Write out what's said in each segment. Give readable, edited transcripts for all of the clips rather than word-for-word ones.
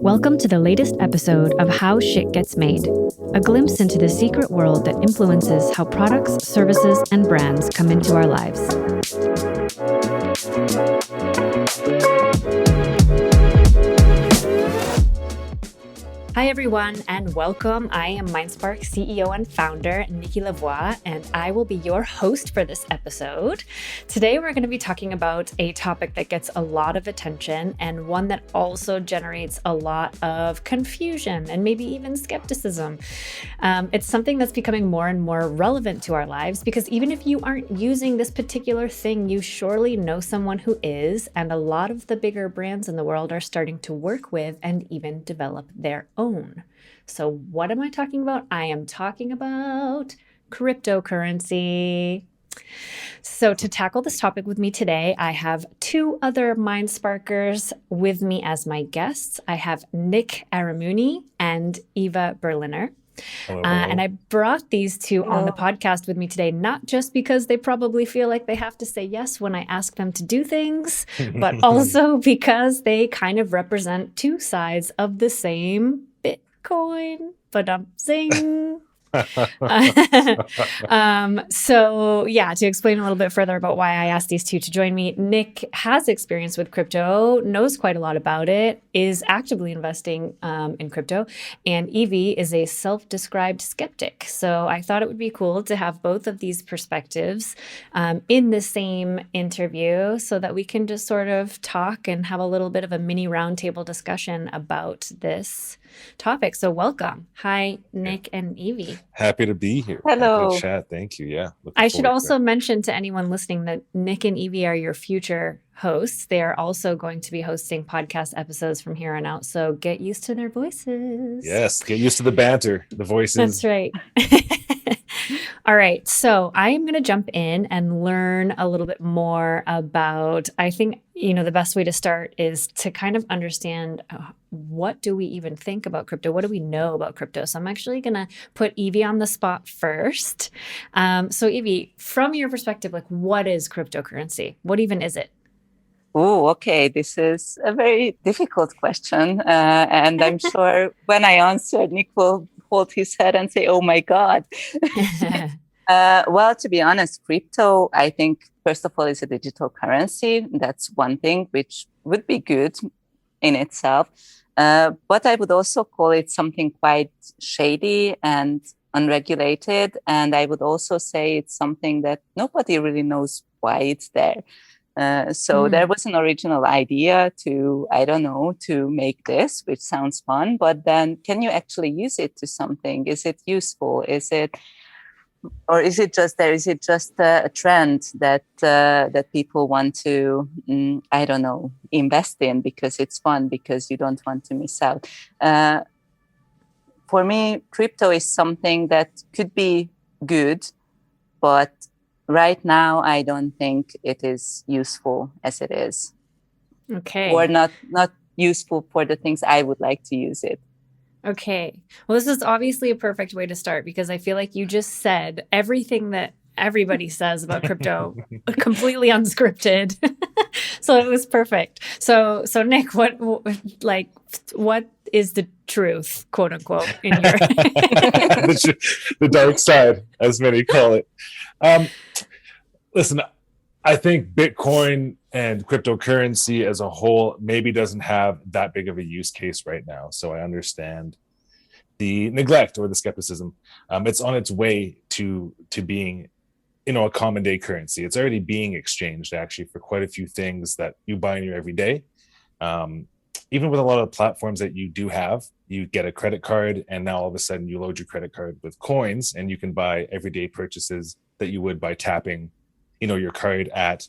Welcome to the latest episode of How Shit Gets Made, a glimpse into the secret world that influences how products, services, and brands come into our lives. Hi everyone, and welcome. I am MindSpark CEO and founder, Nikki Lavoie, and I will be your host for this episode. Today we're going to be talking about a topic that gets a lot of attention and one that also generates a lot of confusion and maybe even skepticism. It's something that's becoming more and more relevant to our lives because even if you aren't using this particular thing, you surely know someone who is, and a lot of the bigger brands in the world are starting to work with and even develop their own. So what am I talking about? I am talking about cryptocurrency. So to tackle this topic with me today, I have two other MindSparkers with me as my guests. I have Nick Aramouni and Eva Berliner. Hello. And I brought these two on the podcast with me today, not just because they probably feel like they have to say yes when I ask them to do things, but also because they kind of represent two sides of the same Bitcoin. But zing. So yeah, to explain a little bit further about why I asked these two to join me, Nick has experience with crypto, knows quite a lot about it, is actively investing in crypto, and Evie is a self-described skeptic. So I thought it would be cool to have both of these perspectives in the same interview so that we can just sort of talk and have a little bit of a mini roundtable discussion about this topic. So welcome. Hi, Nick and Evie. Happy to be here. Hello. Happy to chat. Thank you. Yeah. I should also mention to anyone listening that Nick and Evie are your future hosts. They are also going to be hosting podcast episodes from here on out. So get used to their voices. Yes. Get used to the banter, the voices. That's right. All right. So I am going to jump in and learn a little bit more about, I think, the best way to start is to kind of understand what do we even think about crypto? What do we know about crypto? So I'm actually going to put Evie on the spot first. So Evie, from your perspective, what is cryptocurrency? What even is it? Oh, okay. This is a very difficult question. And I'm sure when I answer, Nick will hold his head and say, oh my God. Well, to be honest, crypto, I think, first of all, is a digital currency. That's one thing which would be good in itself. But I would also call it something quite shady and unregulated. And I would also say it's something that nobody really knows why it's there. So there was an original idea to make this, which sounds fun, but then can you actually use it to something? Is it useful? Is it just a trend that people want to, invest in because it's fun, because you don't want to miss out? For me, crypto is something that could be good, but right now, I don't think it is useful as it is. Okay. Or not useful for the things I would like to use it. Okay. Well, this is obviously a perfect way to start because I feel like you just said everything that everybody says about crypto, completely unscripted. So it was perfect. So Nick, what is the truth, quote unquote, in your the dark side, as many call it. Listen, I think Bitcoin and cryptocurrency as a whole maybe doesn't have that big of a use case right now. So I understand the neglect or the skepticism. It's on its way to being, a common day currency. It's already being exchanged actually for quite a few things that you buy in your everyday. Even with a lot of platforms that you do have, you get a credit card and now all of a sudden you load your credit card with coins and you can buy everyday purchases that you would by tapping your card at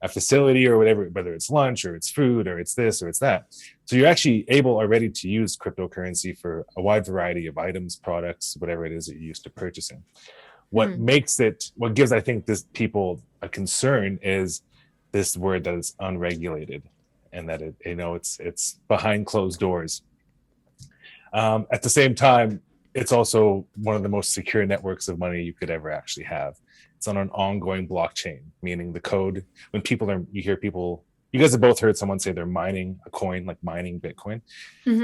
a facility or whatever, whether it's lunch or it's food or it's this or it's that. So you're actually able already to use cryptocurrency for a wide variety of items, products, whatever it is that you're used to purchasing. What gives, I think, this people a concern is this word that is unregulated and that it's behind closed doors. At the same time, it's also one of the most secure networks of money you could ever actually have. It's on an ongoing blockchain, meaning the code, when you hear people you guys have both heard someone say they're mining a coin, like mining Bitcoin.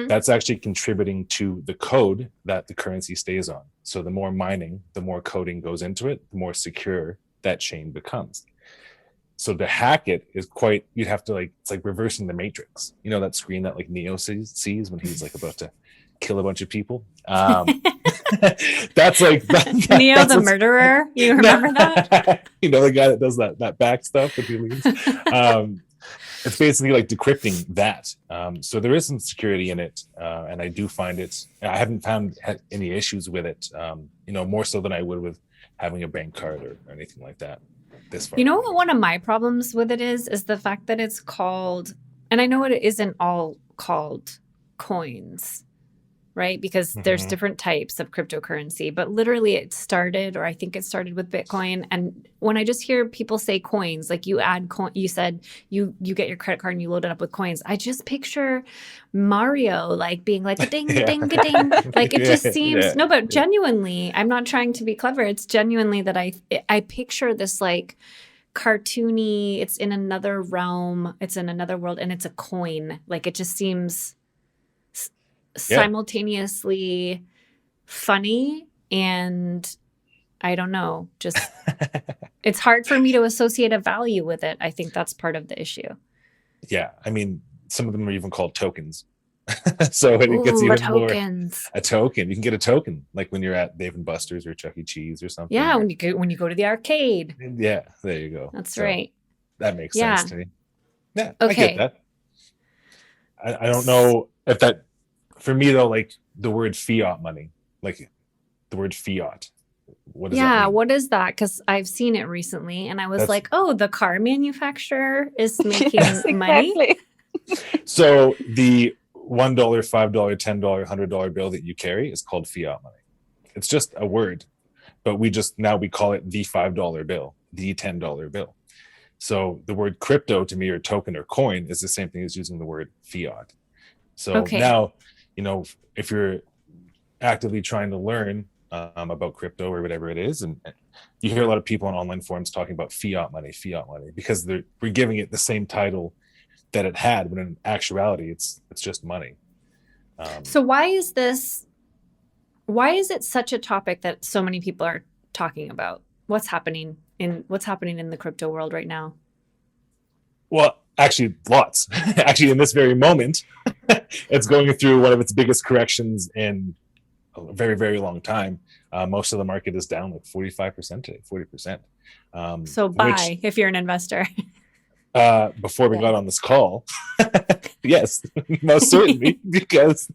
That's actually contributing to the code that the currency stays on. So the more mining, the more coding goes into it, the more secure that chain becomes. So to hack it is quite, you'd have to like, it's like reversing the matrix. You know, that screen that like Neo sees when he's like about to kill a bunch of people. That's like Neo the murderer. You remember that? You know, the guy that does that back stuff with he leaves. It's basically like decrypting that. So there is some security in it, and I do find it. I haven't found any issues with it. You know, more so than I would with having a bank card or anything like that. This far. You know what one of my problems with it is the fact that it's called, and I know it isn't all called coins, right? Because there's different types of cryptocurrency, but literally it started, or I think it started with Bitcoin. And when I just hear people say coins, like you add coin, you said you get your credit card and you load it up with coins. I just picture Mario like being like a ding, ding, a ding. Like it just seems, no, but genuinely, I'm not trying to be clever. It's genuinely that I picture this like cartoony, it's in another realm, it's in another world, and it's a coin. Like it just seems simultaneously funny and I don't know, just it's hard for me to associate a value with it. I think that's part of the issue. Yeah, I mean, some of them are even called tokens. So it gets even more a token. You can get a token like when you're at Dave and Buster's or Chuck E. Cheese or something. Yeah, when you go to the arcade. Yeah, there you go. That's right. That makes sense to me. Yeah, okay. I get that. I don't know if that, for me though, like the word fiat money, like the word fiat. What does that mean? What is that? Because I've seen it recently and I was like, oh, the car manufacturer is making money. So the $1, $5, $10, $100 bill that you carry is called fiat money. It's just a word, but we call it the $5 bill, the $10 bill. So the word crypto to me, or token or coin, is the same thing as using the word fiat. So now, you know, if you're actively trying to learn about crypto or whatever it is, and you hear a lot of people on online forums talking about fiat money, because we're giving it the same title that it had, when in actuality it's just money. So why is it such a topic that so many people are talking about? What's happening in the crypto world right now? Well, actually lots. Actually, in this very moment, it's going through one of its biggest corrections in a very, very long time. Most of the market is down like 45% today, 40%. So buy if you're an investor. Before we got on this call, yes, most certainly, because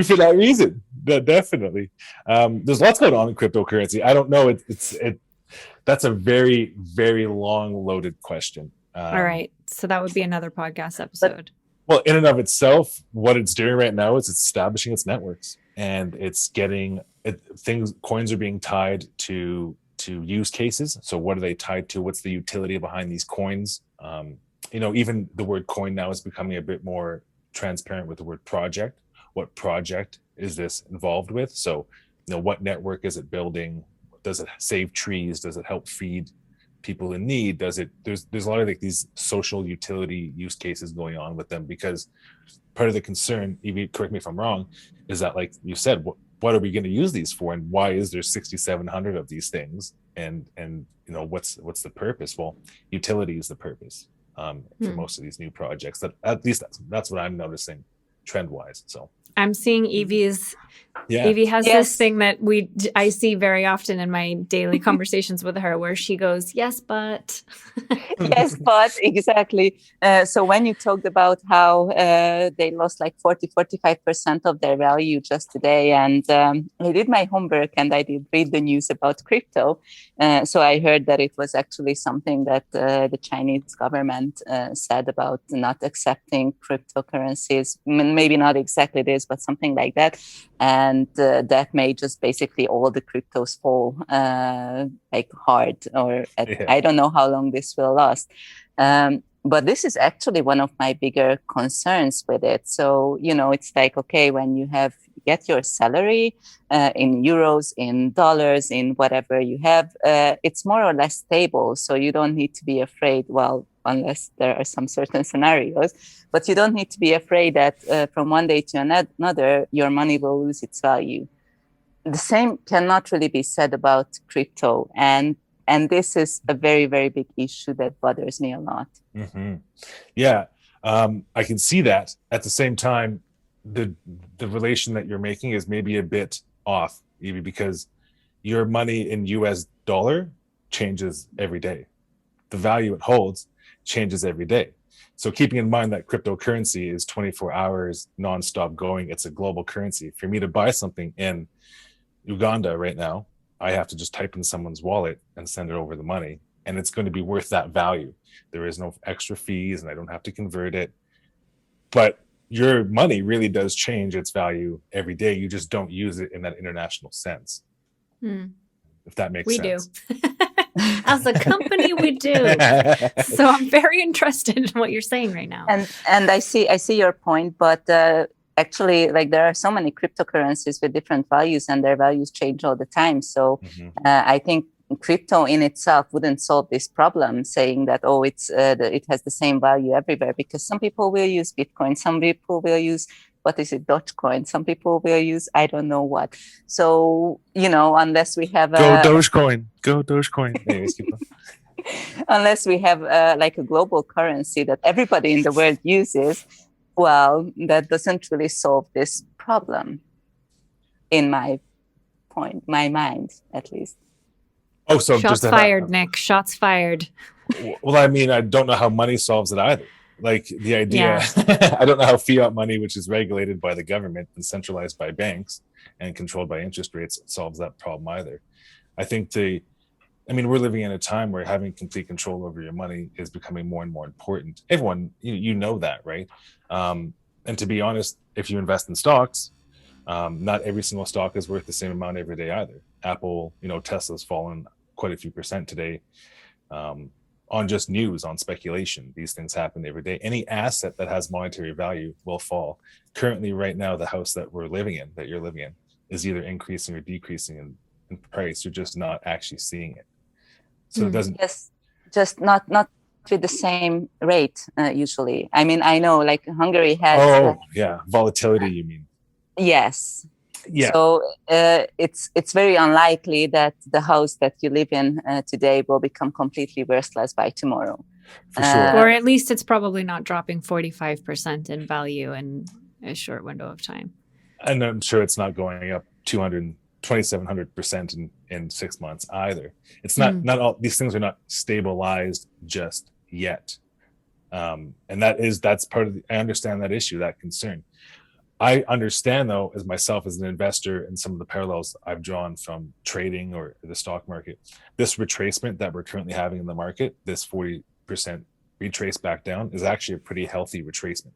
for that reason, definitely. There's lots going on in cryptocurrency. I don't know. That's a very, very long loaded question. All right. So that would be another podcast episode. Well, in and of itself, what it's doing right now is it's establishing its networks, and it's getting coins are being tied to use cases. So what are they tied to? What's the utility behind these coins? You know, even the word coin now is becoming a bit more transparent with the word project. What project is this involved with? So, you know, what network is it building? Does it save trees? Does it help feed people in need? There's a lot of like these social utility use cases going on with them, because part of the concern, Evie, correct me if I'm wrong, is that, like you said, what are we going to use these for, and why is there 6,700 of these things, and you know, what's the purpose? Well, utility is the purpose for most of these new projects. That, at least that's what I'm noticing trend wise. So I'm seeing Evie has this thing that I see very often in my daily conversations with her, where she goes, yes, but. Yes, but exactly. So when you talked about how they lost like 45% of their value just today, and I did my homework and I did read the news about crypto. So I heard that it was actually something that the Chinese government said about not accepting cryptocurrencies. Maybe not exactly this, but something like that. And that made just basically all the cryptos fall like hard, or I don't know how long this will last. But this is actually one of my bigger concerns with it. So, you know, it's like, okay, when you get your salary in euros, in dollars, in whatever you have, it's more or less stable. So you don't need to be afraid, well, unless there are some certain scenarios. But you don't need to be afraid that from one day to another, your money will lose its value. The same cannot really be said about crypto. And this is a very, very big issue that bothers me a lot. Mm-hmm. Yeah, I can see that. At the same time, the relation that you're making is maybe a bit off, Evie, because your money in US dollar changes every day. The value it holds changes every day. So keeping in mind that cryptocurrency is 24 hours nonstop going, it's a global currency. For me to buy something in Uganda right now, I have to just type in someone's wallet and send it over the money, and it's going to be worth that value. There is no extra fees, and I don't have to convert it. But your money really does change its value every day. You just don't use it in that international sense. If that makes sense. We do. As a company, we do. So I'm very interested in what you're saying right now. And I see your point, but actually, like, there are so many cryptocurrencies with different values, and their values change all the time. So I think crypto in itself wouldn't solve this problem, saying that, oh, it has the same value everywhere, because some people will use Bitcoin, some people will use, what is it, Dogecoin, some people will use I don't know what. So, unless we have Go Dogecoin. Anyways, keep on. Unless we have like a global currency that everybody in the world uses, well, that doesn't really solve this problem, in my mind, at least. Oh, so shots just fired, Nick. Shots fired. Well, I mean, I don't know how money solves it either. Like, the idea, I don't know how fiat money, which is regulated by the government and centralized by banks and controlled by interest rates, solves that problem either. I think we're living in a time where having complete control over your money is becoming more and more important. Everyone, you know that, right? And to be honest, if you invest in stocks, not every single stock is worth the same amount every day either. Apple, Tesla's fallen quite a few percent today. On just news, on speculation. These things happen every day. Any asset that has monetary value will fall. Currently, right now, the house that you're living in, is either increasing or decreasing in price. You're just not actually seeing it. So it doesn't. Yes, just not with the same rate usually. I mean, I know, like, Hungary has. Volatility. You mean? Yes. Yeah. So it's very unlikely that the house that you live in today will become completely worthless by tomorrow. For sure. Or at least it's probably not dropping 45% in value in a short window of time. And I'm sure it's not going up 2,700% in 6 months either. It's not all these things are not stabilized just yet. And that's part of I understand that issue, that concern. I understand, though, as an investor, and some of the parallels I've drawn from trading or the stock market, this retracement that we're currently having in the market, this 40% retrace back down, is actually a pretty healthy retracement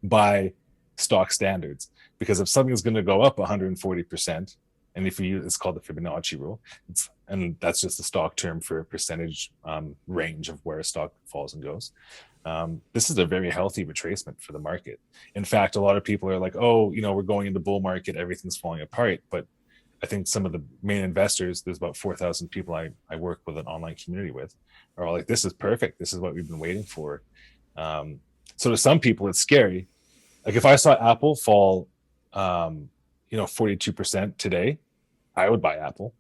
by stock standards. Because if something is going to go up 140%, and it's called the Fibonacci rule, and that's just a stock term for a percentage range of where a stock falls and goes. This is a very healthy retracement for the market. In fact, a lot of people are like, oh, we're going into bull market, everything's falling apart. But I think some of the main investors, there's about 4,000 people I work with, an online community with, are all like, this is perfect. This is what we've been waiting for. So to some people, it's scary. Like, if I saw Apple fall, 42% today, I would buy Apple.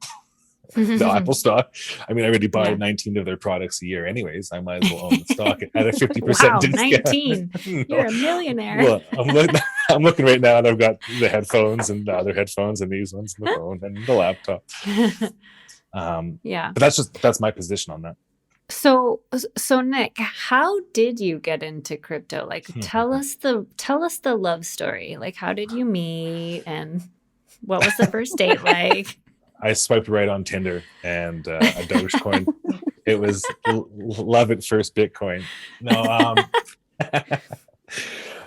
The Apple stock. I mean, I already buy 19 of their products a year anyways. I might as well own the stock at a 50% discount. 19. You're a millionaire. Well, I'm looking right now, and I've got the headphones and the other headphones and these ones and the phone and the laptop. But that's my position on that. So Nick, how did you get into crypto? Like, tell us the love story. Like, how did you meet, and what was the first date like? I swiped right on Tinder and a Dogecoin. It was love at first Bitcoin. No,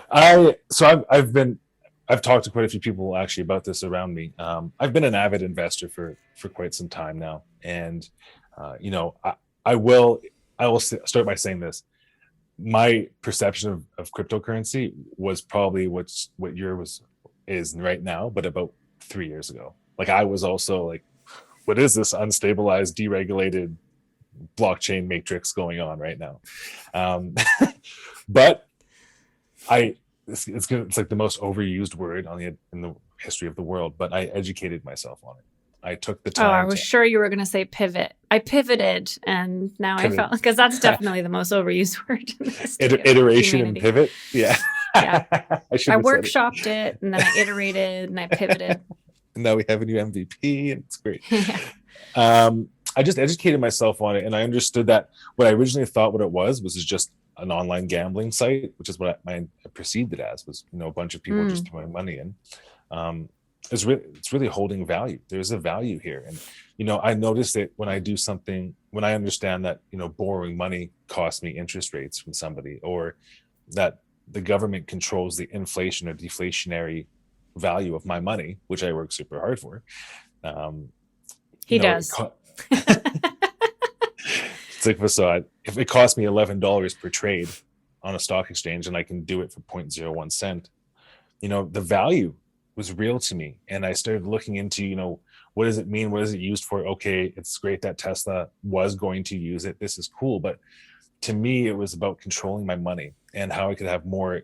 I've talked to quite a few people actually about this around me. I've been an avid investor for quite some time now, and I will start by saying this. My perception of cryptocurrency was probably what is right now, but about 3 years ago. Like, I was also like, what is this unstabilized, deregulated blockchain matrix going on right now? Um, but it's like the most overused word in the history of the world, but I educated myself on it. I took the Oh, I time was to sure you were going to say pivot. I pivoted, and now I pivot. felt, because that's definitely the most overused word in the history of Iteration and humanity. pivot. Yeah. Yeah. I should I have said it. workshopped it, and then I iterated, and I pivoted. And now we have a new MVP, and it's great. Yeah. I just educated myself on it, and I understood that what I originally thought what it was just an online gambling site, which is what I perceived it as, was a bunch of people just throwing money in. It's really holding value. There's a value here, and I noticed it when I do something, when I understand that borrowing money costs me interest rates from somebody, or that the government controls the inflation or deflationary value of my money, which I work super hard for. He does. It's like, so if it costs me $11 per trade on a stock exchange and I can do it for 0.01 cent, the value was real to me. And I started looking into, what does it mean? What is it used for? Okay, it's great that Tesla was going to use it. This is cool. But to me, it was about controlling my money and how I could have more,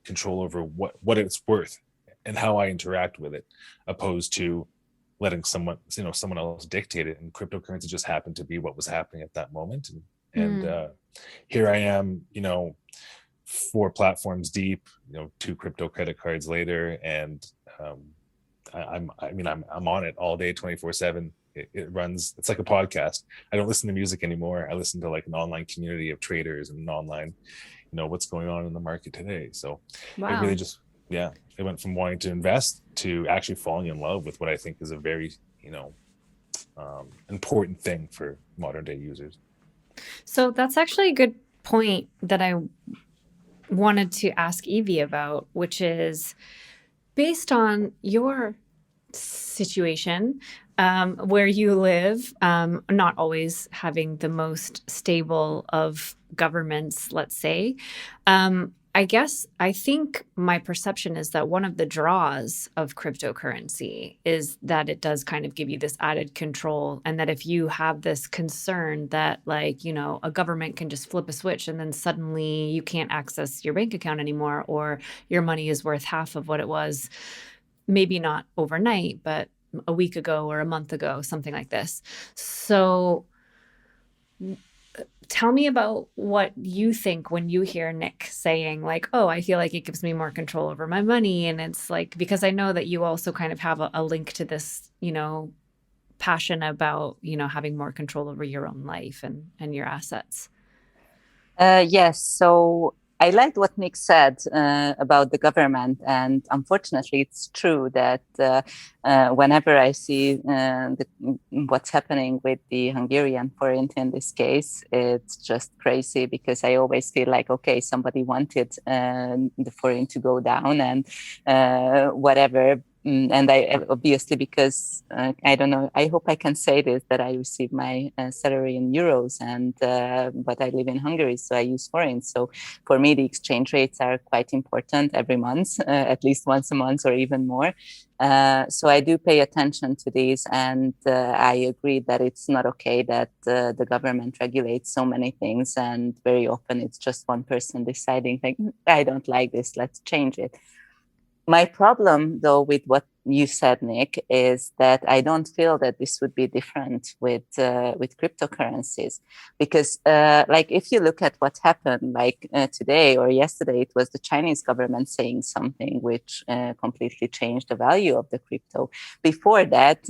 control over what it's worth and how I interact with it, opposed to letting someone else dictate it. And cryptocurrency just happened to be what was happening at that moment. And here I am, 4 platforms deep, 2 crypto credit cards later, and I'm on it all day, 24/7. It runs. It's like a podcast. I don't listen to music anymore. I listen to like an online community of traders and an online, what's going on in the market today. So It really just, it went from wanting to invest to actually falling in love with what I think is a very, important thing for modern day users. So that's actually a good point that I wanted to ask Evie about, which is based on your situation, where you live, not always having the most stable of governments, let's say. I think my perception is that one of the draws of cryptocurrency is that it does kind of give you this added control, and that if you have this concern that a government can just flip a switch and then suddenly you can't access your bank account anymore, or your money is worth half of what it was, maybe not overnight, but a week ago or a month ago, something like this. So tell me about what you think when you hear Nick saying oh, I feel like it gives me more control over my money. And it's because I know that you also kind of have a link to this, passion about, having more control over your own life and your assets. Yes. So I liked what Nick said about the government, and unfortunately, it's true that whenever I see what's happening with the Hungarian forint in this case, it's just crazy, because I always feel like, okay, somebody wanted the forint to go down, and whatever. And I obviously, because I don't know, I hope I can say this, that I receive my salary in euros, and but I live in Hungary, so I use forint. So for me, the exchange rates are quite important every month, at least once a month or even more. So I do pay attention to these, and I agree that it's not okay that the government regulates so many things, and very often it's just one person deciding, like, I don't like this, let's change it. My problem, though, with what you said, Nick, is that I don't feel that this would be different with cryptocurrencies, because, if you look at what happened, today or yesterday, it was the Chinese government saying something which completely changed the value of the crypto. Before that,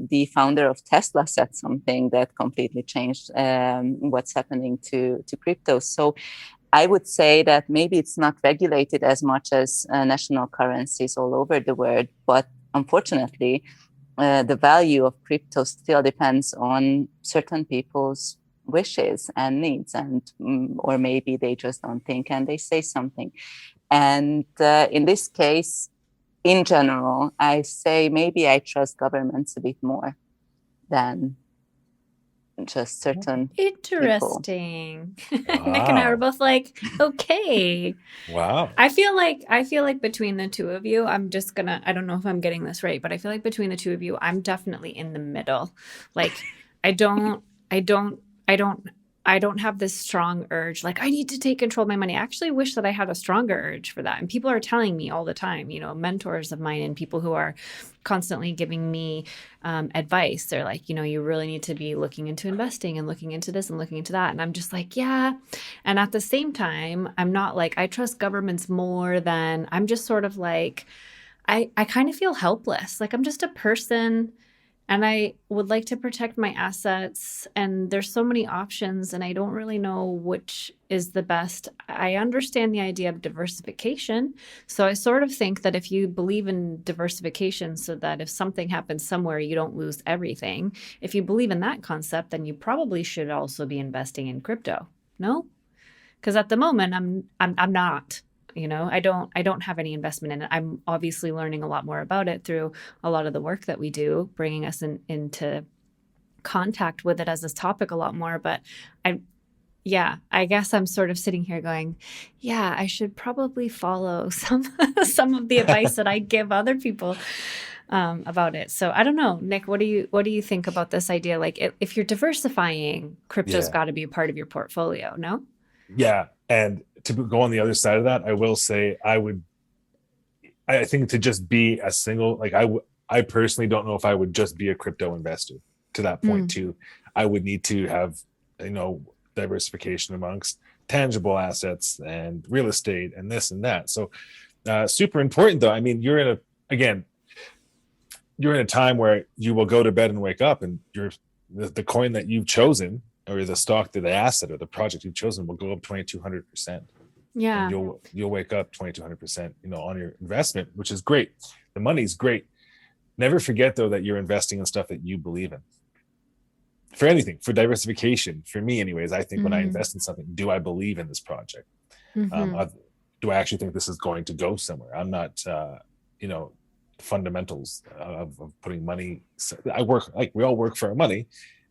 the founder of Tesla said something that completely changed what's happening to crypto. So I would say that maybe it's not regulated as much as national currencies all over the world, but unfortunately, the value of crypto still depends on certain people's wishes and needs, and or maybe they just don't think and they say something. And in this case, in general, I say maybe I trust governments a bit more than just certain Interesting. Wow. Nick and I were both like, okay. Wow. I feel like between the two of you, I don't know if I'm getting this right, but I feel like between the two of you, I'm definitely in the middle. I don't I don't have this strong urge, like I need to take control of my money. I actually wish that I had a stronger urge for that. And people are telling me all the time, mentors of mine and people who are constantly giving me advice. They're like, you really need to be looking into investing and looking into this and looking into that. And I'm just like, yeah. And at the same time, I'm not like, I trust governments more than, I'm just sort of like, I kind of feel helpless. Like I'm just a person and I would like to protect my assets. And there's so many options, and I don't really know which is the best. I understand the idea of diversification. So I sort of think that if you believe in diversification so that if something happens somewhere, you don't lose everything. If you believe in that concept, then you probably should also be investing in crypto. No? Because at the moment, I'm not. I don't have any investment in it. I'm obviously learning a lot more about it through a lot of the work that we do, bringing us into contact with it as this topic a lot more. But I guess I'm sort of sitting here going, yeah, I should probably follow some of the advice that I give other people about it. So I don't know, Nick, what do you think about this idea? Like if you're diversifying, crypto's got to be a part of your portfolio, no? Yeah. And to go on the other side of that, I will say I think to just be a single, like I personally don't know if I would just be a crypto investor to that point too. I would need to have, diversification amongst tangible assets and real estate and this and that. So super important though. I mean, you're in a time where you will go to bed and wake up and the coin that you've chosen or the stock, the asset or the project you've chosen will go up 2,200%. Yeah. And you'll wake up 2,200%, on your investment, which is great. The money's great. Never forget though that you're investing in stuff that you believe in. For anything, for diversification, for me anyways, I think when I invest in something, do I believe in this project? Do I actually think this is going to go somewhere? I'm not, fundamentals of putting money. I work, like we all work for our money.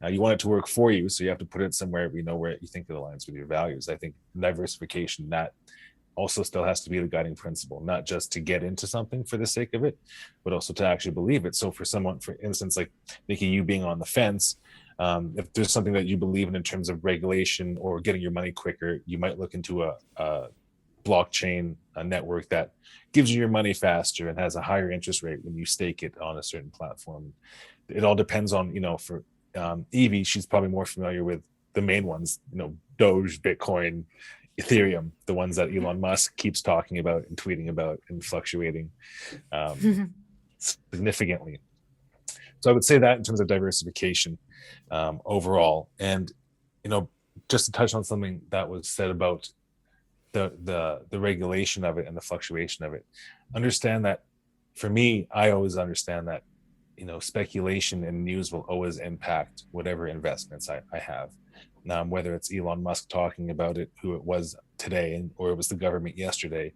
You want it to work for you, so you have to put it somewhere where you think it aligns with your values. I think diversification, that also still has to be the guiding principle, not just to get into something for the sake of it, but also to actually believe it. So for someone, for instance, like Nikki, you being on the fence, if there's something that you believe in terms of regulation or getting your money quicker, you might look into a blockchain, a network that gives you your money faster and has a higher interest rate when you stake it on a certain platform. It all depends on, for Evie, she's probably more familiar with the main ones, Doge, Bitcoin, Ethereum, the ones that Elon Musk keeps talking about and tweeting about and fluctuating significantly. So I would say that in terms of diversification overall. And, just to touch on something that was said about the regulation of it and the fluctuation of it, understand that for me, I always understand that speculation and news will always impact whatever investments I have. Whether it's Elon Musk talking about it, who it was today, or it was the government yesterday,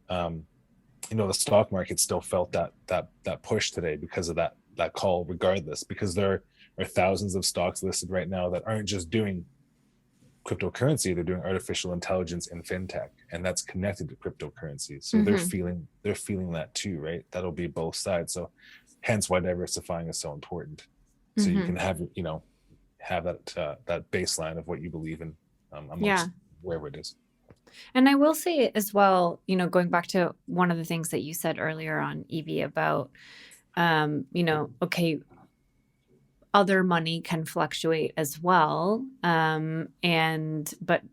the stock market still felt that push today because of that call, regardless, because there are thousands of stocks listed right now that aren't just doing cryptocurrency, they're doing artificial intelligence and fintech, and that's connected to cryptocurrency. So they're feeling that too, right? That'll be both sides. So hence why diversifying is so important. So you can have that baseline of what you believe in amongst wherever it is. And I will say as well, going back to one of the things that you said earlier on, Evie, about okay, other money can fluctuate as well, but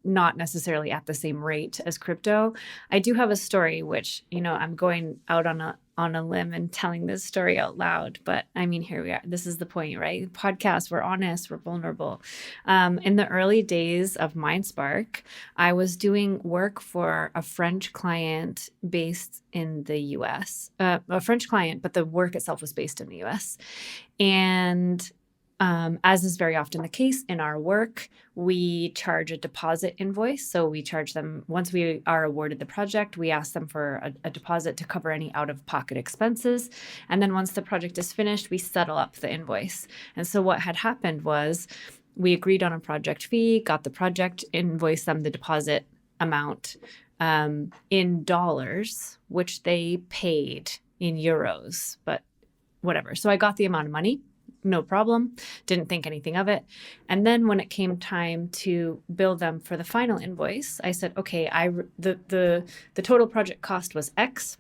not necessarily at the same rate as crypto. I do have a story, which I'm going out on a limb and telling this story out loud. But I mean, here we are. This is the point, right? Podcast. We're honest. We're vulnerable. In the early days of MindSpark, I was doing work for a French client based in the U.S. A French client, but the work itself was based in the U.S. And as is very often the case in our work, we charge a deposit invoice. So we charge them once we are awarded the project, we ask them for a deposit to cover any out-of-pocket expenses. And then once the project is finished, we settle up the invoice. And so what had happened was we agreed on a project fee, got the project, invoiced them the deposit amount in dollars, which they paid in euros, but whatever. So I got the amount of money. no problem. Didn't think anything of it. And then when it came time to bill them for the final invoice, I said, okay, the total project cost was X.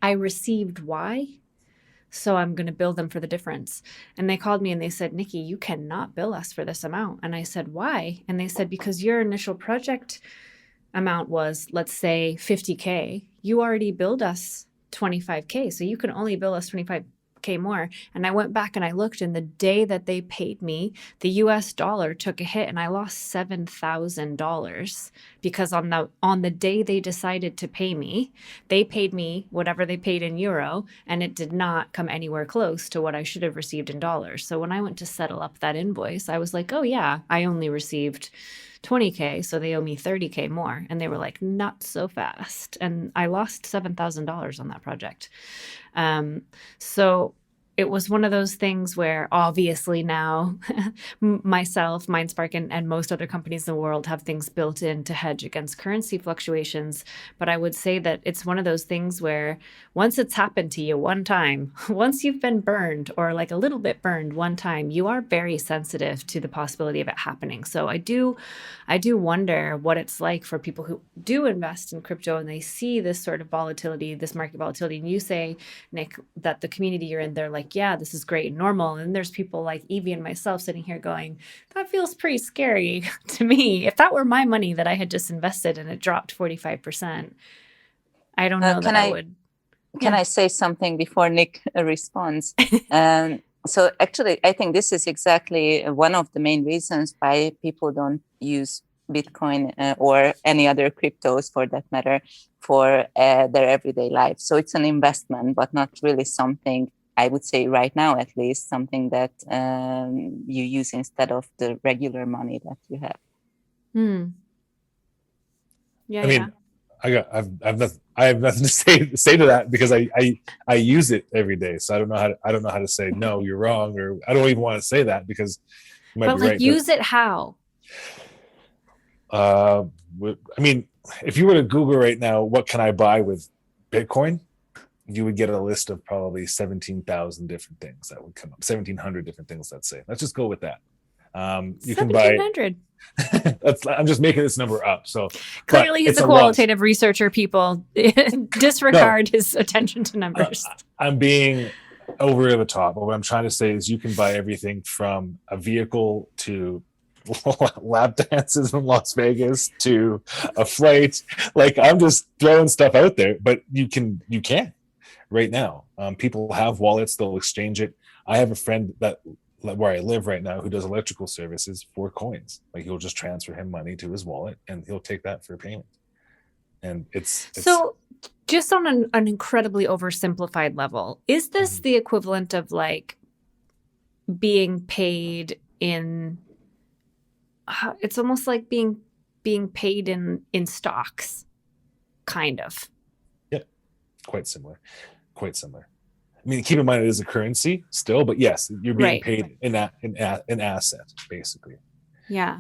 I received Y. So I'm going to bill them for the difference. And they called me and they said, Nikki, you cannot bill us for this amount. And I said, why? And they said, because your initial project amount was, let's say, 50K. You already billed us 25K. So you can only bill us 25K more. And I went back and I looked, and the day that they paid me, the US dollar took a hit and I lost $7,000 because on the day they decided to pay me, they paid me whatever they paid in euro, and it did not come anywhere close to what I should have received in dollars. So when I went to settle up that invoice, I was like, oh yeah, I only received 20K, so they owe me 30K more. And they were like, not so fast. And I lost $7,000 on that project. So it was one of those things where obviously now myself, MindSpark, and most other companies in the world have things built in to hedge against currency fluctuations. But I would say that it's one of those things where once it's happened to you one time, once you've been burned or like a little bit burned one time, you are very sensitive to the possibility of it happening. So I do wonder what it's like for people who do invest in crypto and they see this sort of volatility, this market volatility. And you say, Nick, that the community you're in, they're like, yeah, this is great and normal. And there's people like Evie and myself sitting here going, that feels pretty scary to me. If that were my money that I had just invested and it dropped 45%, I don't know that I would. Can I say something before Nick responds? So actually, I think this is exactly one of the main reasons why people don't use Bitcoin or any other cryptos for that matter for their everyday life. So it's an investment, but not really something, I would say right now at least, something that you use instead of the regular money that you have. Yeah, I mean, I have nothing to say to that because I use it every day. So I don't know how to say no, you're wrong, or I don't even want to say that because you might but be like right. Use it how? I mean, if you were to Google right now, what can I buy with Bitcoin? You would get a list of probably 17,000 different things that would come up. 1,700 different things. Let's say. Let's just go with that. You can buy. 1,700. I'm just making this number up. So clearly he's a qualitative researcher, people. Disregard his attention to numbers. I'm being over the top. But what I'm trying to say is you can buy everything from a vehicle to lap dances in Las Vegas to a flight. Like, I'm just throwing stuff out there, but you can right now. People have wallets, they'll exchange it. I have a friend that where I live right now who does electrical services for coins. Like, he'll just transfer him money to his wallet and he'll take that for payment. And it's so just on an incredibly oversimplified level, is this the equivalent of like being paid in it's almost like being paid in stocks, kind of? Yeah, quite similar. I mean, keep in mind it is a currency still, but yes, you're being paid in an asset, basically. Yeah.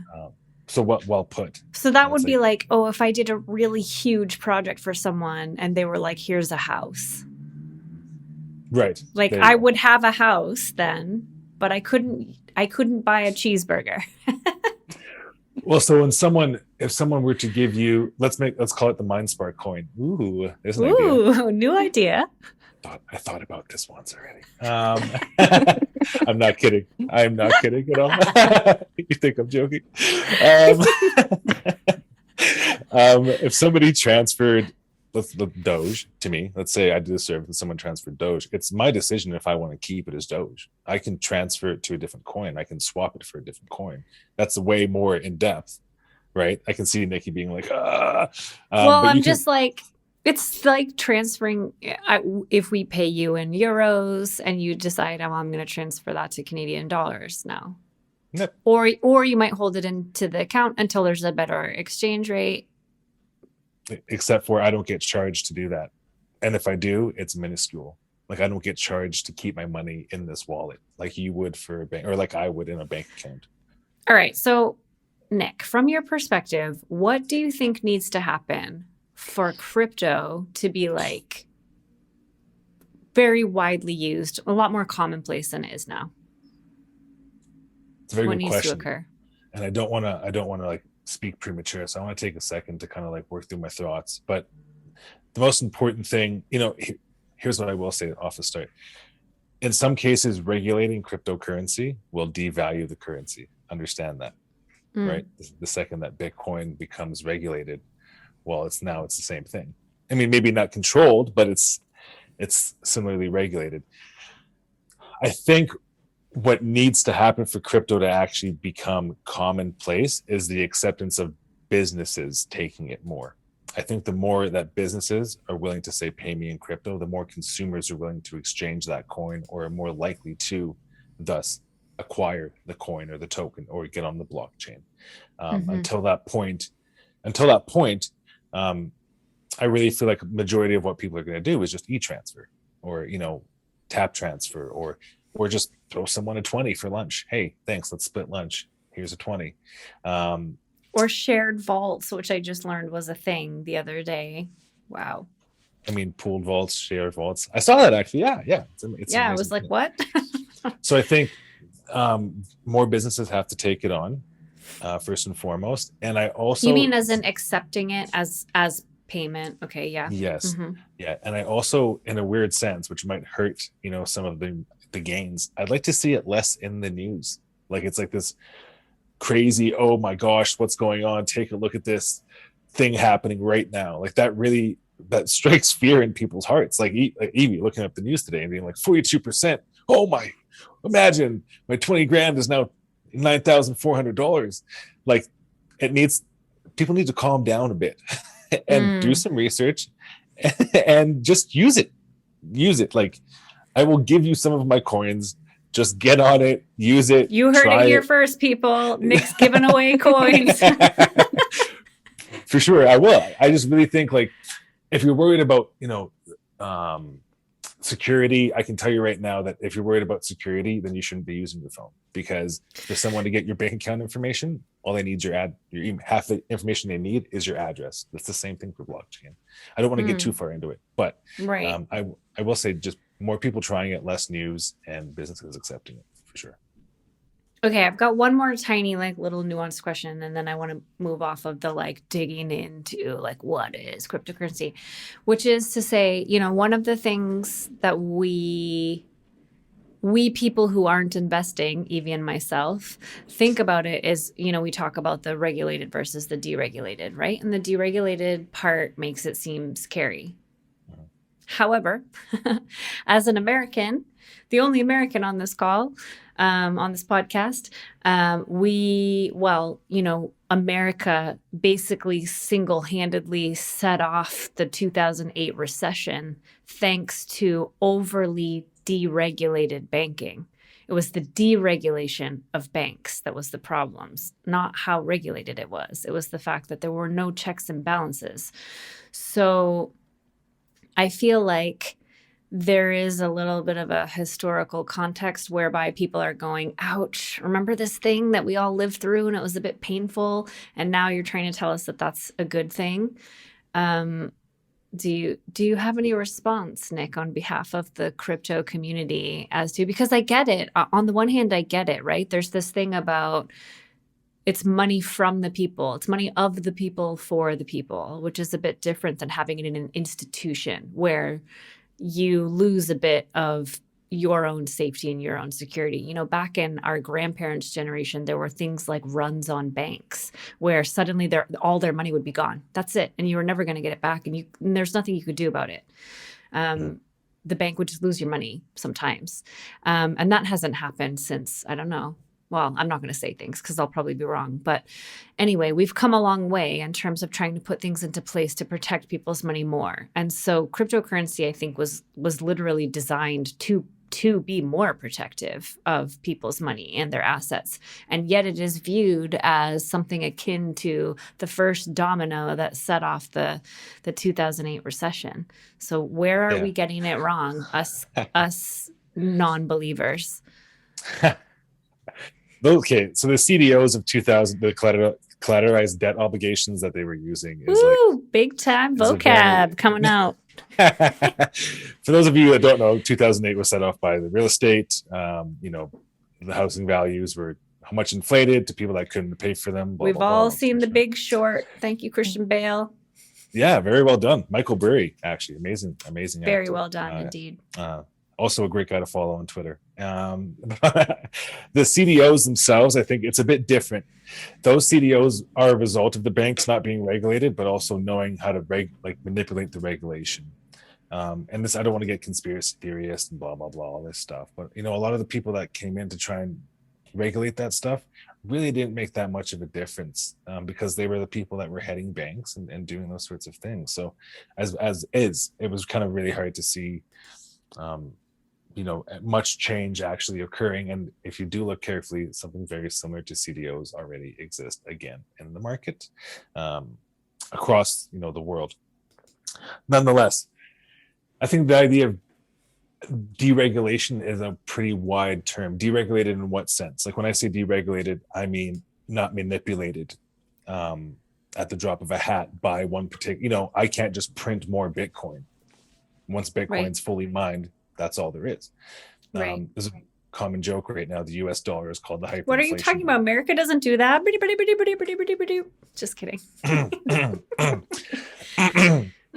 So well put. So that would be like, oh, if I did a really huge project for someone and they were like, here's a house. Right. Like, I would have a house then, but I couldn't buy a cheeseburger. Well, so if someone were to give you, let's call it the MindSpark coin. Ooh, there's an idea. Ooh, new idea. I thought about this once already. I'm not kidding. I'm not kidding at all. You think I'm joking? If somebody transferred the Doge to me, let's say I did a service and someone transferred Doge, it's my decision if I want to keep it as Doge. I can transfer it to a different coin. I can swap it for a different coin. That's way more in depth, right? I can see Nikki being like, well, I'm just like, it's like transferring. If we pay you in euros and you decide, oh, I'm going to transfer that to Canadian dollars now. Yep. Or you might hold it into the account until there's a better exchange rate. Except for I don't get charged to do that. And if I do, it's minuscule. Like, I don't get charged to keep my money in this wallet like you would for a bank, or like I would in a bank account. All right. So, Nick, from your perspective, what do you think needs to happen for crypto to be like very widely used, a lot more commonplace than it is now? It's a very What good needs to question. occur? And I don't want to like speak premature. So I want to take a second to kind of like work through my thoughts. But the most important thing, here's what I will say off the start. In some cases, regulating cryptocurrency will devalue the currency. Understand that, right? The second that Bitcoin becomes regulated, well, it's the same thing. I mean, maybe not controlled, but it's similarly regulated. I think what needs to happen for crypto to actually become commonplace is the acceptance of businesses taking it more. I think the more that businesses are willing to say, pay me in crypto, the more consumers are willing to exchange that coin or are more likely to thus acquire the coin or the token or get on the blockchain. Until that point, I really feel like a majority of what people are going to do is just e-transfer or, tap transfer or just throw someone a 20 for lunch. Hey, thanks. Let's split lunch. Here's a 20. Or shared vaults, which I just learned was a thing the other day. Wow. I mean, pooled vaults, shared vaults. I saw that actually. Yeah. It's I was like, what? So I think more businesses have to take it on first and foremost. And I also... You mean as in accepting it as payment? Okay, yeah. Yes. Yeah. And I also, in a weird sense, which might hurt, some of the gains, I'd like to see it less in the news. Like it's like this crazy, oh my gosh, what's going on? Take a look at this thing happening right now. Like that strikes fear in people's hearts. Like Evie looking up the news today and being like 42%. Oh my, imagine my 20 grand is now $9,400. Like people need to calm down a bit and do some research and just use it. Like I will give you some of my coins. Just get on it, use it. You heard it here first, people. Nick's giving away coins. For sure, I will. I just really think like if you're worried about, security, I can tell you right now that if you're worried about security, then you shouldn't be using your phone, because for someone to get your bank account information, all they need is half the information they need is your address. That's the same thing for blockchain. I don't want to get too far into it, but right. I will say just more people trying it, less news, and businesses accepting it for sure. Okay, I've got one more tiny little nuanced question, and then I want to move off of the digging into what is cryptocurrency, which is to say, one of the things that we people who aren't investing, Evie and myself, think about it is, we talk about the regulated versus the deregulated, right? And the deregulated part makes it seem scary. However, as an American, the only American on this call, on this podcast, America basically single-handedly set off the 2008 recession thanks to overly deregulated banking. It was the deregulation of banks that was the problems, not how regulated it was. It was the fact that there were no checks and balances. So I feel like there is a little bit of a historical context whereby people are going, ouch, remember this thing that we all lived through and it was a bit painful, and now you're trying to tell us that that's a good thing. Do you have any response, Nick, on behalf of the crypto community as to, because I get it. On the one hand, I get it, right? There's this thing about it's money from the people. It's money of the people for the people, which is a bit different than having it in an institution where you lose a bit of your own safety and your own security. Back in our grandparents' generation, there were things like runs on banks where suddenly all their money would be gone. That's it. And you were never going to get it back. And there's nothing you could do about it. The bank would just lose your money sometimes. And that hasn't happened since, I don't know. Well, I'm not going to say things because I'll probably be wrong. But anyway, we've come a long way in terms of trying to put things into place to protect people's money more. And so cryptocurrency, I think, was literally designed to be more protective of people's money and their assets. And yet it is viewed as something akin to the first domino that set off the 2008 recession. So where are we getting it wrong, us non-believers? Okay, so the CDOs of 2000, the collateralized debt obligations that they were using is big time vocab coming out. For those of you that don't know, 2008 was set off by the real estate. The housing values were how much inflated to people that couldn't pay for them. We've all seen The Big Short. Thank you, Christian Bale. Yeah, very well done. Michael Burry, actually, amazing Very actor. well done, indeed. Also a great guy to follow on Twitter. The CDOs themselves, I think it's a bit different. Those CDOs are a result of the banks not being regulated, but also knowing how to manipulate the regulation. And this, I don't want to get conspiracy theorist and blah, blah, blah, all this stuff. But, a lot of the people that came in to try and regulate that stuff really didn't make that much of a difference, because they were the people that were heading banks and doing those sorts of things. So it was kind of really hard to see, much change actually occurring. And if you do look carefully, something very similar to CDOs already exist again in the market, across, the world. Nonetheless, I think the idea of deregulation is a pretty wide term. Deregulated in what sense? Like when I say deregulated, I mean not manipulated at the drop of a hat by one particular, I can't just print more Bitcoin. Once Bitcoin's fully mined, that's all there is. There's a common joke right now. The US dollar is called the hyperinflation. What are you talking about? America doesn't do that. Just kidding.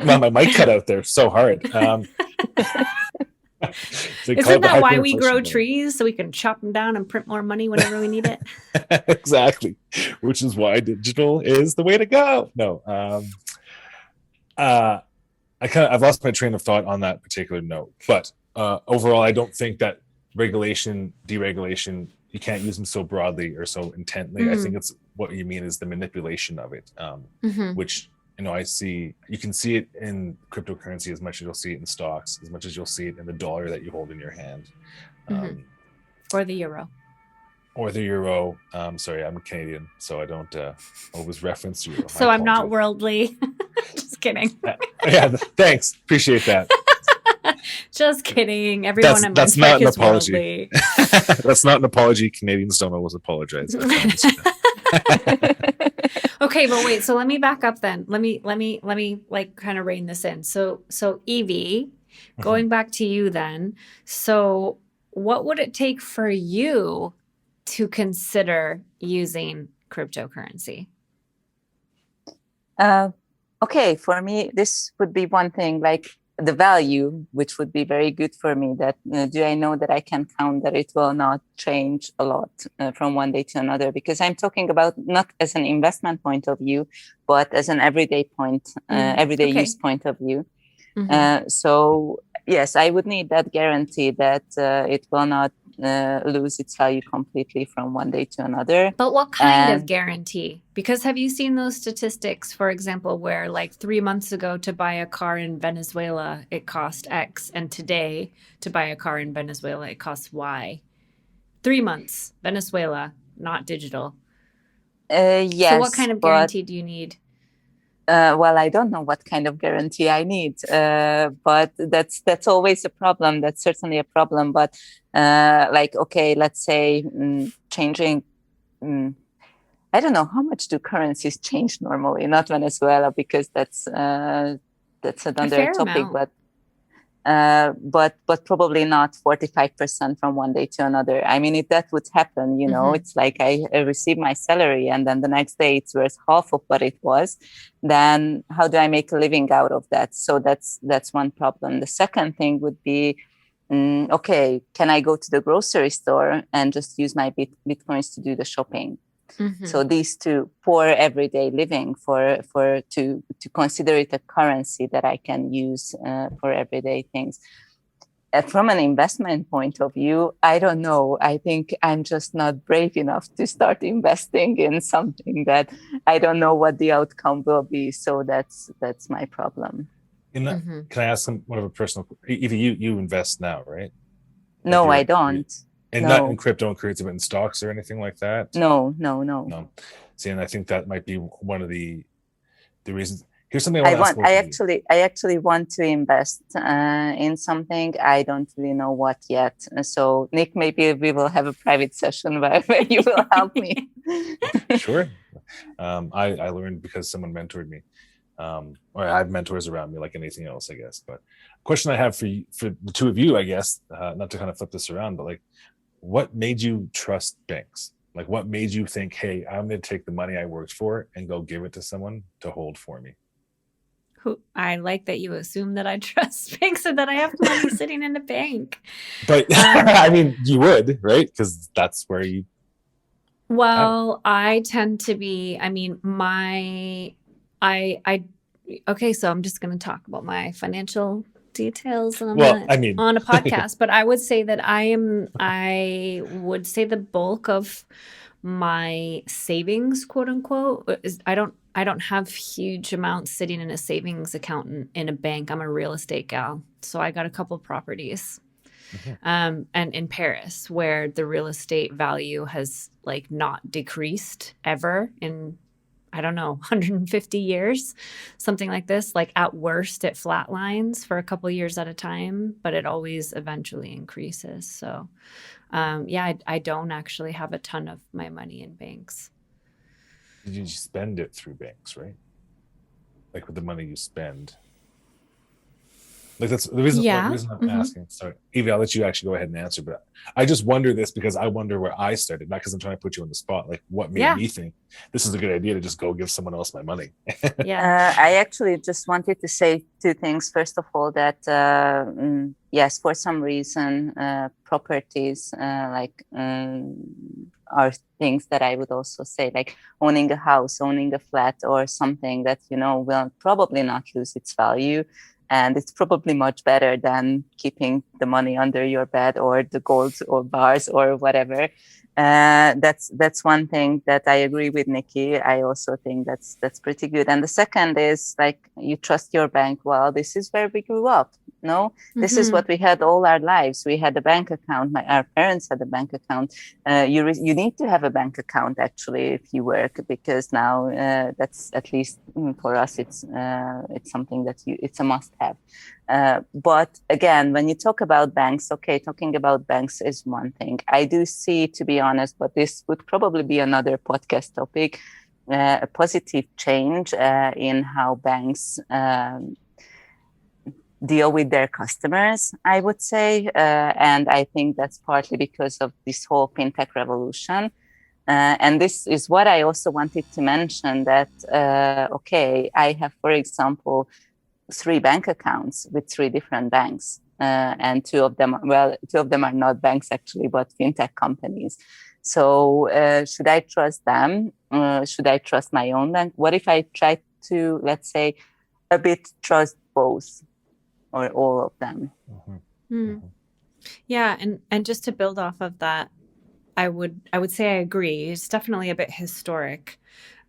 Well, my mic cut out there so hard. Isn't that why we grow trees? So we can chop them down and print more money whenever we need it? Exactly. Which is why digital is the way to go. No. I've lost my train of thought on that particular note. But overall, I don't think that regulation, deregulation, you can't use them so broadly or so intently. I think it's what you mean is the manipulation of it, which you can see it in cryptocurrency as much as you'll see it in stocks, as much as you'll see it in the dollar that you hold in your hand. Or the euro. Sorry, I'm Canadian, so I don't always reference euro. So I'm not worldly. Just kidding. Yeah, thanks. Appreciate that. Just kidding. Everyone in MindSpark is worldly. That's not an apology. Canadians don't always apologize. Okay, but wait. So let me back up then. Let me like kind of rein this in. So Evie, going back to you then. So what would it take for you to consider using cryptocurrency? Okay, for me, this would be one thing, like the value, which would be very good for me, that do I know that I can count that it will not change a lot from one day to another? Because I'm talking about not as an investment point of view, but as an everyday use point of view. So yes, I would need that guarantee that it will not lose its value completely from one day to another. But what kind of guarantee? Because have you seen those statistics, for example, where like 3 months ago to buy a car in Venezuela, it cost X, and today to buy a car in Venezuela, it costs Y? 3 months, Venezuela, not digital. Yes. So what kind of guarantee do you need? Well, I don't know what kind of guarantee I need, but that's always a problem. That's certainly a problem. But okay, let's say changing. I don't know, how much do currencies change normally? Not Venezuela, because that's another topic. Amount. But probably not 45% from one day to another. I mean, if that would happen, it's like I receive my salary and then the next day it's worth half of what it was. Then how do I make a living out of that? So that's one problem. The second thing would be, okay, can I go to the grocery store and just use my Bitcoins to do the shopping? So these two for everyday living, to consider it a currency that I can use for everyday things. From an investment point of view, I don't know. I think I'm just not brave enough to start investing in something that I don't know what the outcome will be. So that's my problem. Can I ask some one of a personal? Eva, you invest now, right? No, I don't. And no. Not in crypto and currency, but in stocks or anything like that? No. See, and I think that might be one of the reasons. Here's something I actually want to invest in something. I don't really know what yet. So Nick, maybe we will have a private session where you will help me. Sure. I learned because someone mentored me. Or I have mentors around me like anything else, I guess. But question I have for the two of you, I guess, not to kind of flip this around, but like, what made you trust banks? Like, what made you think, hey, I'm going to take the money I worked for and go give it to someone to hold for me? I like that you assume that I trust banks and that I have money sitting in a bank. But I mean, you would, right? Because that's where you. Well, I tend to be, I mean, okay, so I'm just going to talk about my financial details on Well, I mean, on a podcast, but I would say that I would say the bulk of my savings, quote unquote, is I don't have huge amounts sitting in a savings account in a bank. I'm a real estate gal, so I got a couple of properties. And in Paris, where the real estate value has like not decreased ever in, I don't know, 150 years, something like this. Like at worst, it flatlines for a couple years at a time, but it always eventually increases. So, yeah, I don't actually have a ton of my money in banks. you spend it through banks, right? Like with the money you spend. Like that's the reason, Yeah. the reason I'm asking. Sorry, Evie, I'll let you actually go ahead and answer, but I just wonder this because I wonder where I started, not because I'm trying to put you on the spot. Like what made me think this is a good idea to just go give someone else my money? I actually just wanted to say two things. First of all, that yes, for some reason, properties are things that I would also say, like owning a house, owning a flat, or something that will probably not lose its value. And it's probably much better than keeping the money under your bed or the gold or bars or whatever. That's one thing that I agree with Nikki. I also think that's pretty good. And the second is like you trust your bank. Well, this is where we grew up. No, this is what we had all our lives. We had a bank account. Our parents had a bank account. You need to have a bank account actually if you work, because now that's at least for us. It's something that it's a must-have. But again, when you talk about banks, okay, talking about banks is one thing. I do see, to be honest, but this would probably be another podcast topic. A positive change in how banks deal with their customers, I would say. And I think that's partly because of this whole fintech revolution. And this is what I also wanted to mention, that, okay, I have, for example, 3 bank accounts with 3 different banks. And two of them are not banks actually, but fintech companies. So should I trust them? Should I trust my own bank? What if I try to, let's say, a bit trust both or all of them? Yeah, and just to build off of that, I would say I agree. It's definitely a bit historic.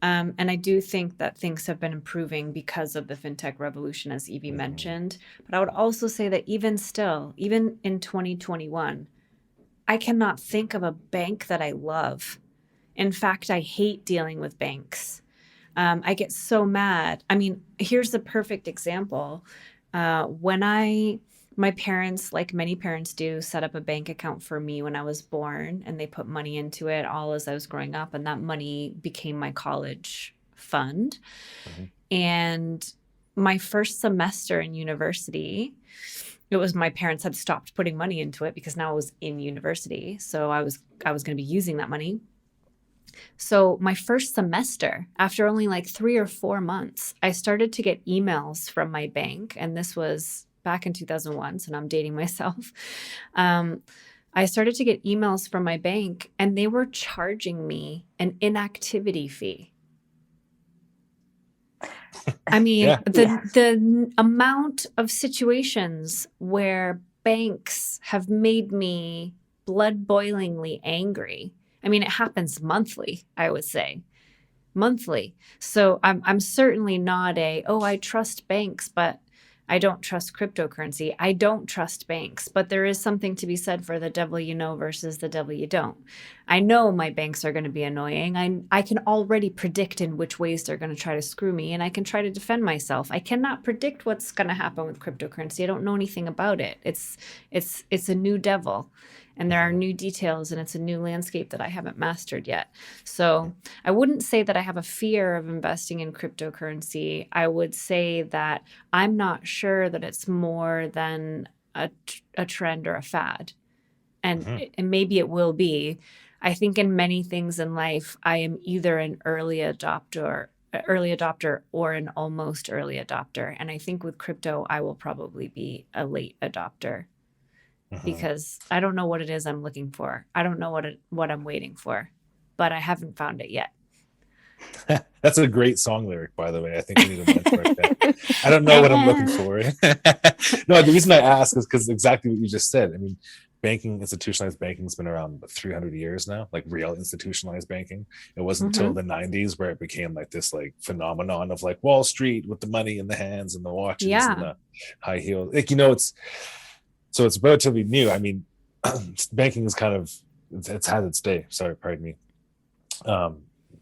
And I do think that things have been improving because of the fintech revolution, as Evie mentioned. But I would also say that even still, even in 2021, I cannot think of a bank that I love. In fact, I hate dealing with banks. I get so mad. I mean, here's the perfect example. My parents, like many parents do, set up a bank account for me when I was born, and they put money into it all as I was growing up, and that money became my college fund. And my first semester in university, it was my parents had stopped putting money into it because now I was in university, so I was going to be using that money. So my first semester, after only like 3 or 4 months, I started to get emails from my bank, and this was back in 2001, so now I'm dating myself. I started to get emails from my bank, and they were charging me an inactivity fee. I mean, the amount of situations where banks have made me blood-boilingly angry. I mean, it happens monthly, I would say. Monthly. So I'm certainly not I trust banks, but I don't trust cryptocurrency. I don't trust banks, but there is something to be said for the devil you know versus the devil you don't. I know my banks are going to be annoying. I can already predict in which ways they're going to try to screw me, and I can try to defend myself. I cannot predict what's going to happen with cryptocurrency. I don't know anything about it. It's a new devil, and there are new details, and it's a new landscape that I haven't mastered yet. So I wouldn't say that I have a fear of investing in cryptocurrency. I would say that I'm not sure that it's more than a trend or a fad. And maybe it will be. I think in many things in life, I am either an early adopter or an almost early adopter. And I think with crypto, I will probably be a late adopter because I don't know what it is I'm looking for. I don't know what I'm waiting for, but I haven't found it yet. That's a great song lyric, by the way. I think we need a MindSpark that. I don't know what I'm looking for. No, the reason I ask is because exactly what you just said. I mean, institutionalized banking has been around 300 years now, like real institutionalized banking. It wasn't until the 90s where it became like this like phenomenon of like Wall Street with the money in the hands and the watches and the high heels. Like, it's relatively new. I mean, banking is kind of, it's had its day. Sorry, pardon me.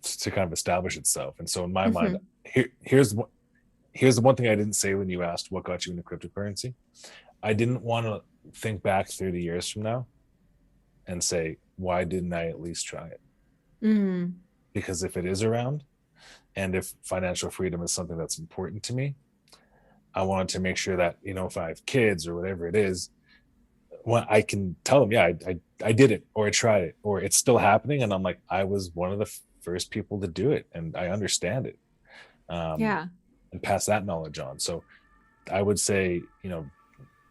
To kind of establish itself. And so in my mind, here's the one thing I didn't say when you asked what got you into cryptocurrency. I didn't want to think back 30 years from now and say, why didn't I at least try it? Because if it is around, and if financial freedom is something that's important to me, I wanted to make sure that, if I have kids or whatever it is, I can tell them, yeah, I did it, or I tried it, or it's still happening. And I'm like, I was one of the first people to do it, and I understand it. And pass that knowledge on. So I would say,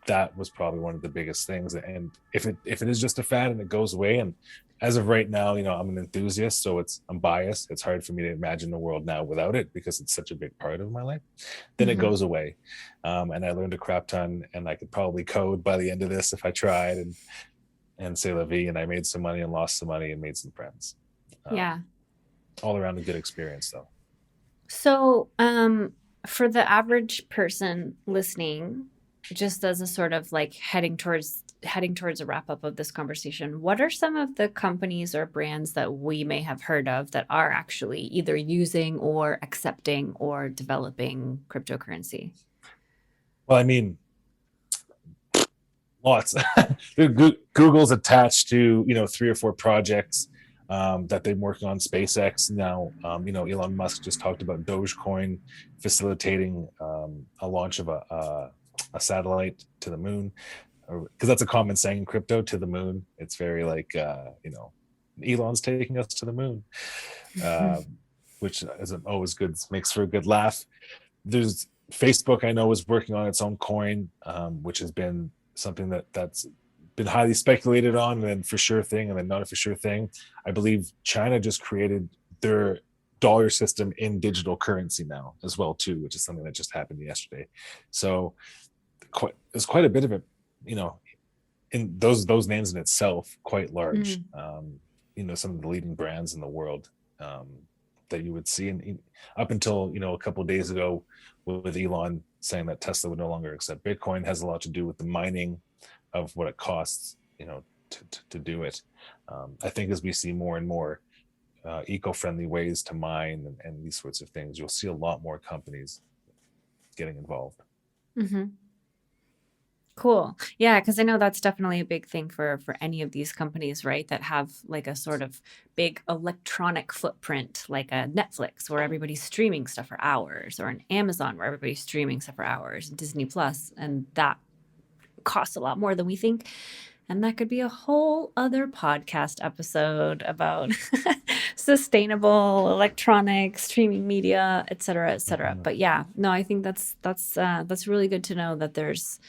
that was probably one of the biggest things. And if it is just a fad and it goes away, and as of right now, I'm an enthusiast, so I'm biased. It's hard for me to imagine the world now without it because it's such a big part of my life. Then it goes away. And I learned a crap ton, and I could probably code by the end of this if I tried, and say la vie, and I made some money and lost some money and made some friends. All around a good experience, though. So for the average person listening, just as a sort of like heading towards a wrap up of this conversation, what are some of the companies or brands that we may have heard of that are actually either using or accepting or developing cryptocurrency? Well, I mean, lots. Google's attached to 3 or 4 projects that they've been working on. SpaceX now. Elon Musk just talked about Dogecoin facilitating a launch of a satellite to the moon, because that's a common saying in crypto, to the moon. It's very like Elon's taking us to the moon, which isn't always good. Makes for a good laugh. There's Facebook, I know, is working on its own coin, which has been something that's been highly speculated on, and then for sure thing, and then not a for sure thing. I believe China just created their dollar system in digital currency now as well too, which is something that just happened yesterday. So there's quite a bit of it, in those names in itself, quite large. Some of the leading brands in the world that you would see, and up until a couple of days ago, with Elon saying that Tesla would no longer accept Bitcoin, has a lot to do with the mining of what it costs, to do it. I think as we see more and more eco-friendly ways to mine and these sorts of things, you'll see a lot more companies getting involved. Cool. Yeah, because I know that's definitely a big thing for any of these companies, right? That have like a sort of big electronic footprint, like a Netflix where everybody's streaming stuff for hours, or an Amazon where everybody's streaming stuff for hours, Disney Plus, and that costs a lot more than we think. And that could be a whole other podcast episode about sustainable electronics, streaming media, et cetera, et cetera. But yeah, no, I think that's really good to know that there's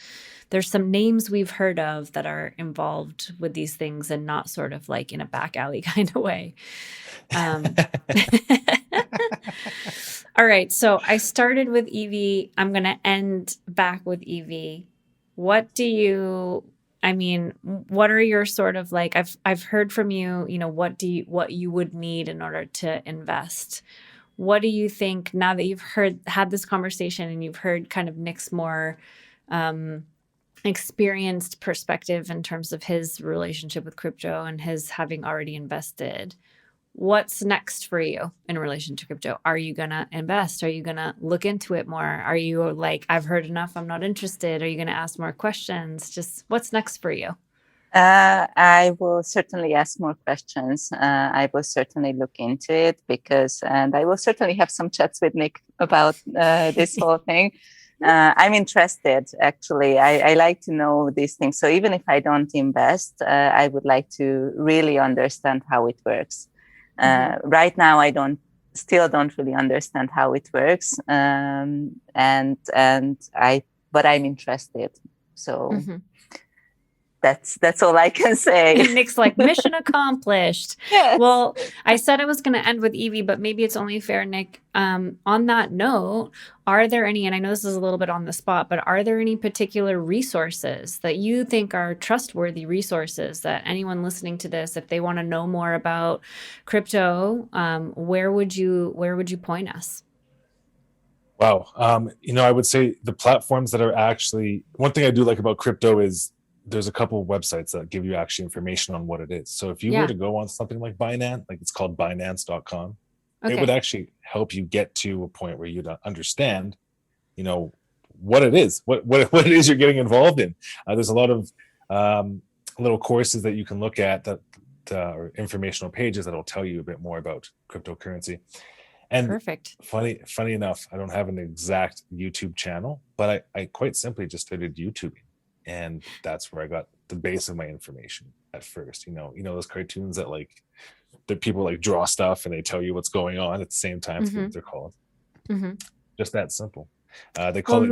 some names we've heard of that are involved with these things, and not sort of like in a back alley kind of way. All right. So I started with Evie. I'm going to end back with Evie. What are your sort of like, I've heard from you, what you would need in order to invest? What do you think, now that you've had this conversation and you've heard kind of Nick's more experienced perspective in terms of his relationship with crypto and his having already invested, what's next for you in relation to crypto? Are you going to invest? Are you going to look into it more? Are you like, I've heard enough, I'm not interested? Are you going to ask more questions? Just what's next for you? I will certainly ask more questions. I will certainly look into it and I will certainly have some chats with Nick about this whole thing. I'm interested, actually. I like to know these things. So even if I don't invest, I would like to really understand how it works. Right now, still don't really understand how it works. But I'm interested. So that's all I can say. Nick's like, mission accomplished. Yes. Well, I said I was going to end with Evie, but maybe it's only fair, Nick. On that note, are there any, and I know this is a little bit on the spot, but are there any particular resources that you think are trustworthy resources that anyone listening to this, if they want to know more about crypto, where would you point us? Wow. I would say the platforms that are actually, one thing I do like about crypto is there's a couple of websites that give you actually information on what it is. So if you were to go on something like Binance, like it's called Binance.com, it would actually help you get to a point where you'd understand, what it is, what it is you're getting involved in. There's a lot of little courses that you can look at that or informational pages that'll tell you a bit more about cryptocurrency. And perfect. Funny enough, I don't have an exact YouTube channel, but I quite simply just started YouTubing. And that's where I got the base of my information at first. Those cartoons that that people draw stuff and they tell you what's going on at the same time. That's what they're called. Just that simple. They call it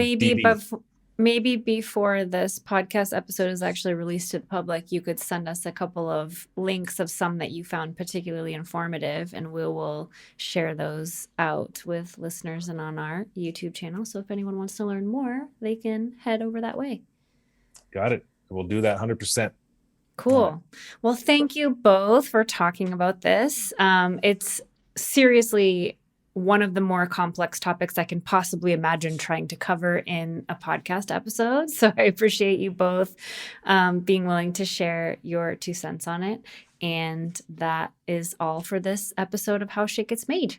maybe before this podcast episode is actually released to the public, you could send us a couple of links of some that you found particularly informative, and we will share those out with listeners and on our YouTube channel. So if anyone wants to learn more, they can head over that way. Got it. We'll do that 100%. Cool. Well, thank you both for talking about this. It's seriously one of the more complex topics I can possibly imagine trying to cover in a podcast episode. So I appreciate you both being willing to share your 2 cents on it. And that is all for this episode of How Shit Gets Made.